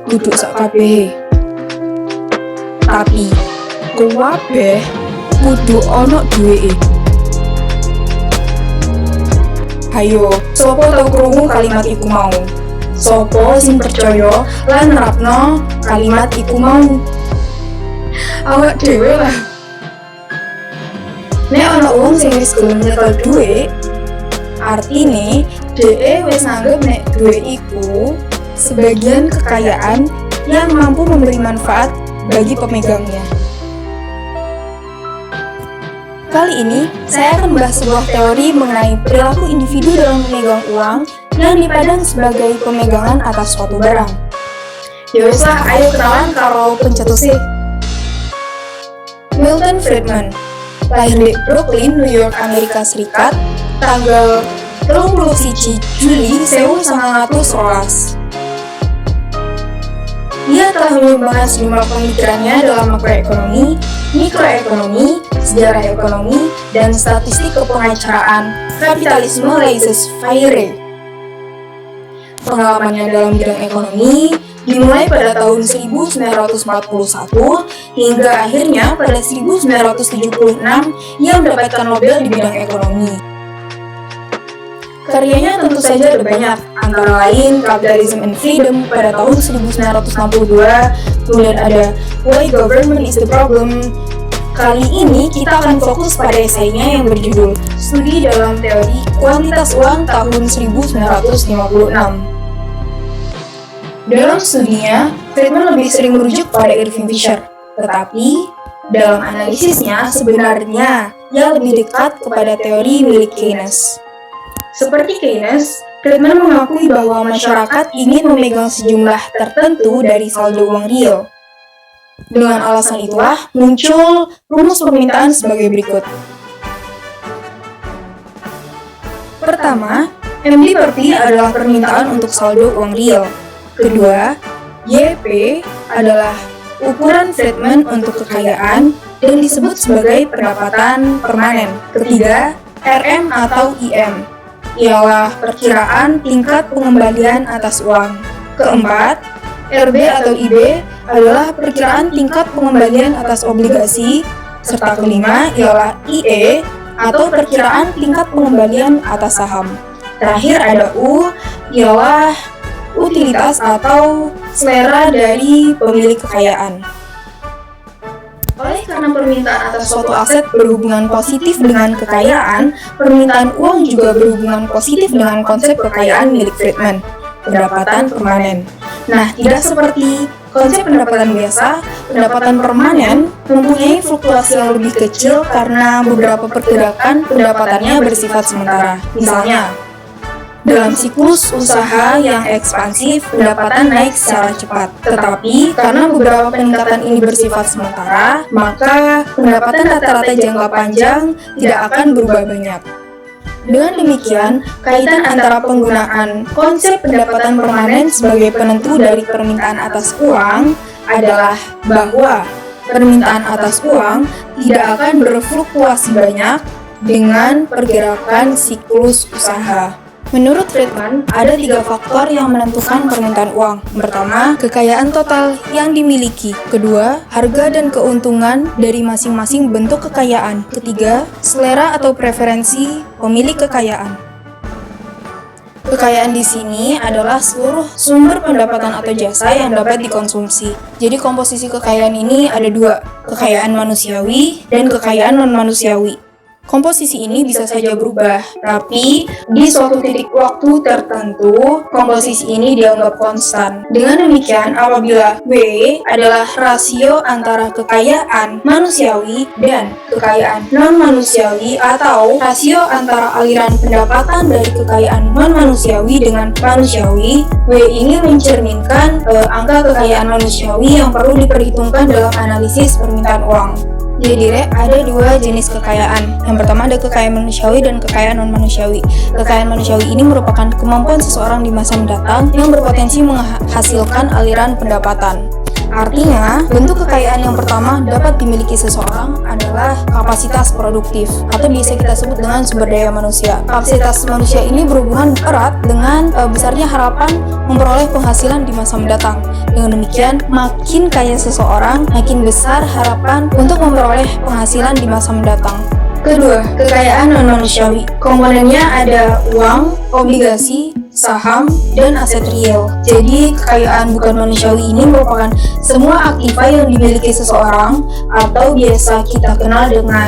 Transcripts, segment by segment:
duduk sak kabehe. Tapi kuwabeh kudu ono duweke. Hayo, sopo tau krungu kalimat iku mau? Sopo sing percaya lan nerapno kalimat iku mau? Awak dhewe lah. Nek ana wong sing wis gelem nyekel dhuwit, artine dhek wis nganggep nek dhuwit iku sebagian kekayaan yang mampu memberi manfaat bagi pemegangnya. Kali ini, saya akan membahas sebuah teori mengenai perilaku individu dalam memegang uang yang dipandang sebagai pemegangan atas suatu barang. Yoweslah, ayo kenalan karo pencetusnya. Milton Friedman, lahir di Brooklyn, New York, Amerika Serikat, tanggal 31 Juli 1911. Dia telah menyumbangkan sejumlah pemikirannya dalam makroekonomi, mikroekonomi, sejarah ekonomi, dan statistik kepengacaraan Kapitalisme Laissez Faire. Pengalamannya dalam bidang ekonomi dimulai pada tahun 1941 hingga akhirnya pada 1976 ia mendapatkan Nobel di bidang ekonomi. Karyanya tentu saja ada banyak, antara lain Capitalism and Freedom pada tahun 1962, kemudian ada Why Government is the Problem. Kali ini kita akan fokus pada esainya yang berjudul Studi dalam Teori Kuantitas Uang tahun 1956. Dalam studinya, Friedman lebih sering merujuk pada Irving Fisher, tetapi dalam analisisnya sebenarnya ia lebih dekat kepada teori milik Keynes. Seperti Keynes, Friedman mengakui bahwa masyarakat ingin memegang sejumlah tertentu dari saldo uang real. Dengan alasan itulah muncul rumus permintaan sebagai berikut. Pertama, MD per P adalah permintaan untuk saldo uang real. Kedua, YP adalah ukuran Friedman untuk kekayaan dan disebut sebagai pendapatan permanen. Ketiga, RM atau IM ialah perkiraan tingkat pengembalian atas uang. Keempat, RB atau IB adalah perkiraan tingkat pengembalian atas obligasi. Serta kelima ialah IE atau perkiraan tingkat pengembalian atas saham. Terakhir ada U, ialah utilitas atau selera dari pemilik kekayaan. Oleh karena permintaan atas suatu aset berhubungan positif dengan kekayaan, permintaan uang juga berhubungan positif dengan konsep kekayaan milik Friedman, pendapatan permanen. Nah, tidak seperti konsep pendapatan biasa, pendapatan permanen mempunyai fluktuasi yang lebih kecil karena beberapa pergerakan pendapatannya bersifat sementara. Misalnya, dalam siklus usaha yang ekspansif, pendapatan naik secara cepat. Tetapi, karena beberapa peningkatan ini bersifat sementara, maka pendapatan rata-rata jangka panjang tidak akan berubah banyak. Dengan demikian, kaitan antara penggunaan konsep pendapatan permanen sebagai penentu dari permintaan atas uang adalah bahwa permintaan atas uang tidak akan berfluktuasi banyak dengan pergerakan siklus usaha. Menurut Friedman, ada 3 faktor yang menentukan permintaan uang. Pertama, kekayaan total yang dimiliki. Kedua, harga dan keuntungan dari masing-masing bentuk kekayaan. Ketiga, selera atau preferensi pemilik kekayaan. Kekayaan di sini adalah seluruh sumber pendapatan atau jasa yang dapat dikonsumsi. Jadi komposisi kekayaan ini ada 2, kekayaan manusiawi dan kekayaan non-manusiawi. Komposisi ini bisa saja berubah, tapi di suatu titik waktu tertentu, komposisi ini dianggap konstan. Dengan demikian, apabila W adalah rasio antara kekayaan manusiawi dan kekayaan non-manusiawi atau rasio antara aliran pendapatan dari kekayaan non-manusiawi dengan manusiawi, W ini mencerminkan angka kekayaan manusiawi yang perlu diperhitungkan dalam analisis permintaan uang. Jadi ada 2 jenis kekayaan. Yang pertama ada kekayaan manusiawi dan kekayaan non-manusiawi. Kekayaan manusiawi ini merupakan kemampuan seseorang di masa mendatang yang berpotensi menghasilkan aliran pendapatan. Artinya, bentuk kekayaan yang pertama dapat dimiliki seseorang adalah kapasitas produktif, atau biasa kita sebut dengan sumber daya manusia. Kapasitas manusia ini berhubungan erat dengan besarnya harapan memperoleh penghasilan di masa mendatang. Dengan demikian, makin kaya seseorang, makin besar harapan untuk memperoleh penghasilan di masa mendatang. Kedua, kekayaan non-manusiawi. Komponennya ada uang, obligasi, saham, dan aset real. Jadi, kekayaan bukan manusiawi ini merupakan semua aktiva yang dimiliki seseorang atau biasa kita kenal dengan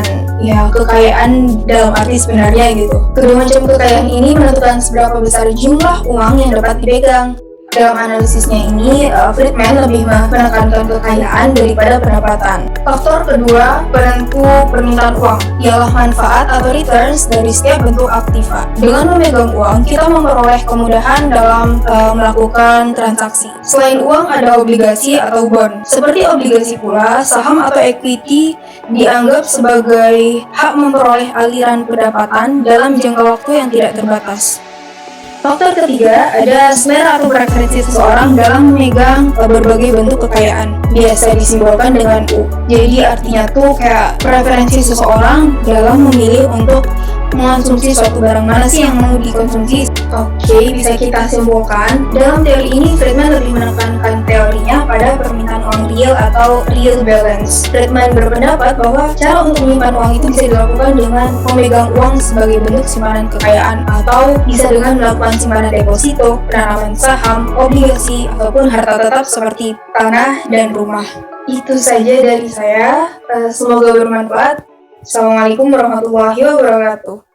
kekayaan dalam arti sebenarnya gitu. Kedua macam kekayaan ini menentukan seberapa besar jumlah uang yang dapat dipegang. Dalam analisisnya ini, Friedman lebih menekankan kekayaan daripada pendapatan. Faktor kedua, penentu permintaan uang, ialah manfaat atau returns dari setiap bentuk aktiva. Dengan memegang uang, kita memperoleh kemudahan dalam melakukan transaksi. Selain uang, ada obligasi atau bond. Seperti obligasi pula, saham atau equity dianggap sebagai hak memperoleh aliran pendapatan dalam jangka waktu yang tidak terbatas. Faktor ketiga, ada selera atau preferensi seseorang dalam memegang berbagai bentuk kekayaan. Biasa disimbolkan dengan U. Jadi artinya tuh kayak preferensi seseorang dalam memilih untuk mengonsumsi suatu barang mana sih yang mau dikonsumsi. Oke, bisa kita simpulkan. Dalam teori ini, Friedman lebih menekankan teorinya pada permintaan uang real atau real balance. Friedman berpendapat bahwa cara untuk menyimpan uang itu bisa dilakukan dengan memegang uang sebagai bentuk simpanan kekayaan, atau bisa dengan melakukan simpanan deposito, penanaman saham, obligasi, ataupun harta tetap seperti tanah dan rumah. Itu saja dari saya. Semoga bermanfaat. Assalamualaikum warahmatullahi wabarakatuh.